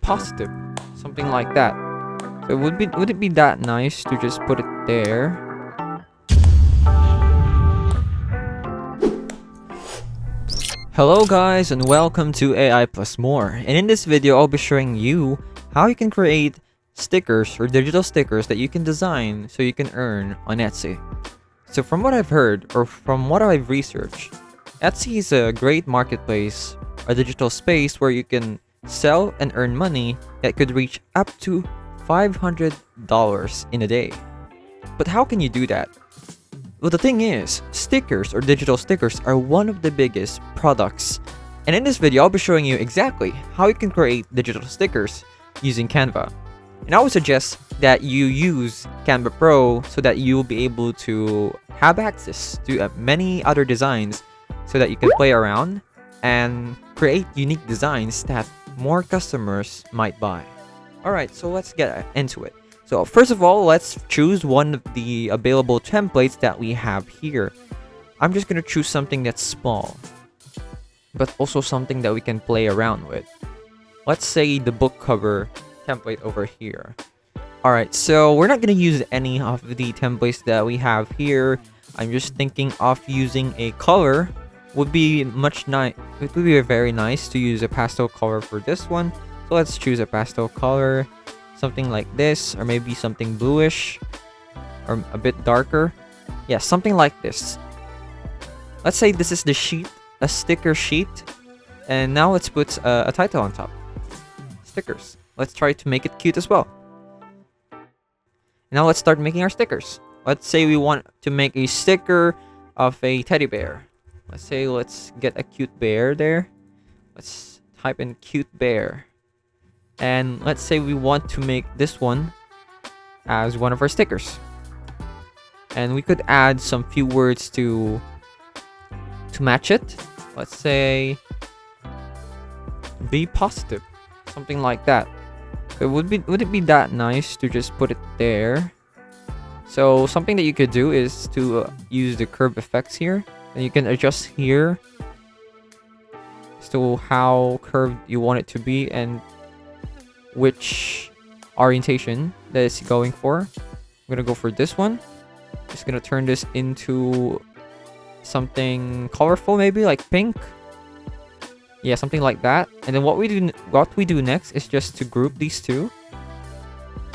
positive, something like that. So would it be that nice to just put it there? Hello guys, and welcome to AI Plus More. And in this video, I'll be showing you how you can create stickers or digital stickers that you can design so you can earn on Etsy. So from what I've heard, or from what I've researched, Etsy is a great marketplace, a digital space where you can sell and earn money that could reach up to $500 in a day. But how can you do that? Well, the thing is, stickers or digital stickers are one of the biggest products. And in this video, I'll be showing you exactly how you can create digital stickers using Canva. And I would suggest that you use Canva Pro so that you'll be able to have access to many other designs so that you can play around and create unique designs that more customers might buy. Alright, so let's get into it. So first of all, let's choose one of the available templates that we have here. I'm just going to choose something that's small, but also something that we can play around with. Let's say the book cover template over here. Alright, so we're not going to use any of the templates that we have here. I'm just thinking of using a color. Would be it would be very nice to use a pastel color for this one. So let's choose a pastel color, something like this, or maybe something bluish or a bit darker. Yeah, something like this. Let's say this is the sheet, a sticker sheet, and now let's put a title on top. Stickers. Let's try to make it cute as well. Now let's start making our stickers. Let's say we want to make a sticker of a teddy bear. Let's get a cute bear there. Let's type in cute bear. And let's say we want to make this one as one of our stickers. And we could add some few words to match it. Let's say be positive, something like that. Would it be that nice to just put it there? So something that you could do is to use the curve effects here, and you can adjust here as to how curved you want it to be and which orientation that it's going for. I'm gonna go for this one. Just gonna turn this into something colorful, maybe like pink. Yeah, something like that. And then what we do next is just to group these two.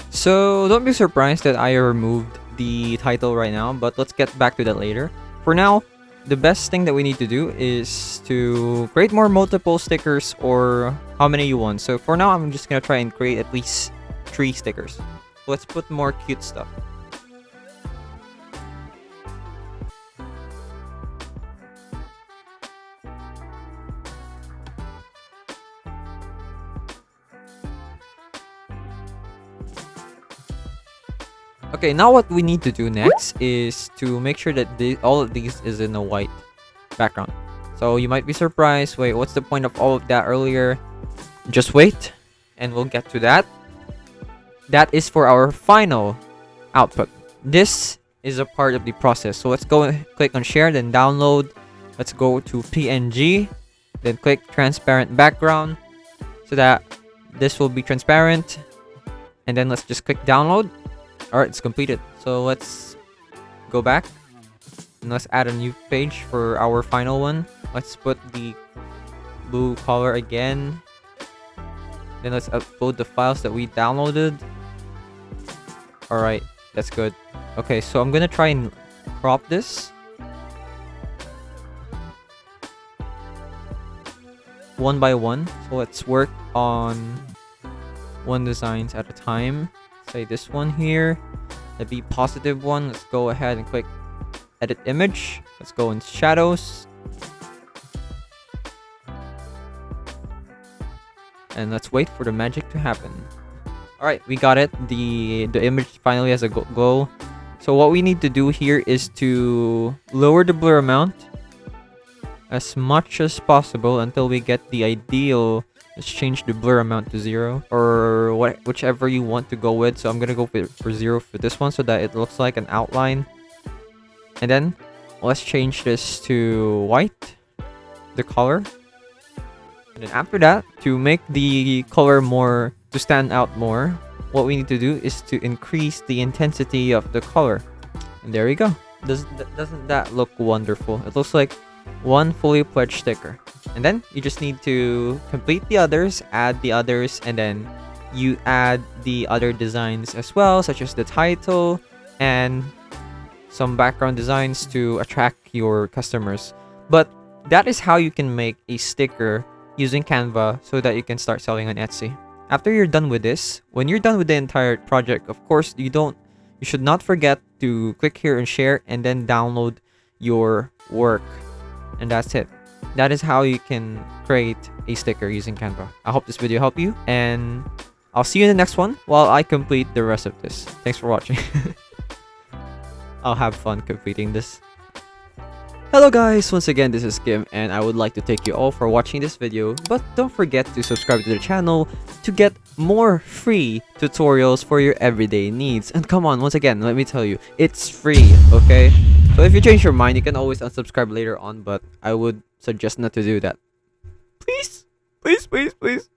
So don't be surprised that I removed the title right now, but let's get back to that later. For now, the best thing that we need to do is to create multiple stickers, or how many you want. So for now, I'm just gonna try and create at least 3 stickers. Let's put more cute stuff. Okay, now what we need to do next is to make sure that all of these is in a white background. So you might be surprised, wait, what's the point of all of that earlier? Just wait, and we'll get to that. That is for our final output. This is a part of the process. So let's go and click on share, then download. Let's go to PNG, then click transparent background so that this will be transparent. And then let's just click download. Alright, it's completed. So let's go back and let's add a new page for our final one. Let's put the blue color again. Then let's upload the files that we downloaded. Alright, that's good. Okay, so I'm gonna try and crop this one by one. So let's work on one designs at a time. Say this one here, the be positive one. Let's go ahead and click edit image. Let's go in shadows, and let's wait for the magic to happen. All right, we got it. The image finally has a glow. So what we need to do here is to lower the blur amount as much as possible until we get the ideal. Let's change the blur amount to 0, or whichever you want to go with. So I'm gonna go for 0 for this one so that it looks like an outline. And then let's change this to white, the color. And then after that, to make the color more to stand out more, what we need to do is to increase the intensity of the color. And there we go. Doesn't that look wonderful? It looks like one fully fledged sticker. And then you just need to complete the others, add the others, and then you add the other designs as well, such as the title and some background designs to attract your customers. But that is how you can make a sticker using Canva so that you can start selling on Etsy. After you're done with this, when you're done with the entire project, of course, you should not forget to click here and share and then download your work. And that's it. That is how you can create a sticker using Canva. I hope this video helped you, and I'll see you in the next one while I complete the rest of this. Thanks for watching. I'll have fun completing this. Hello guys, once again this is Kim, and I would like to thank you all for watching this video, but don't forget to subscribe to the channel to get more free tutorials for your everyday needs. And come on, once again, let me tell you, it's free, okay? So if you change your mind, you can always unsubscribe later on, but I would suggest not to do that. Please, please, please, please.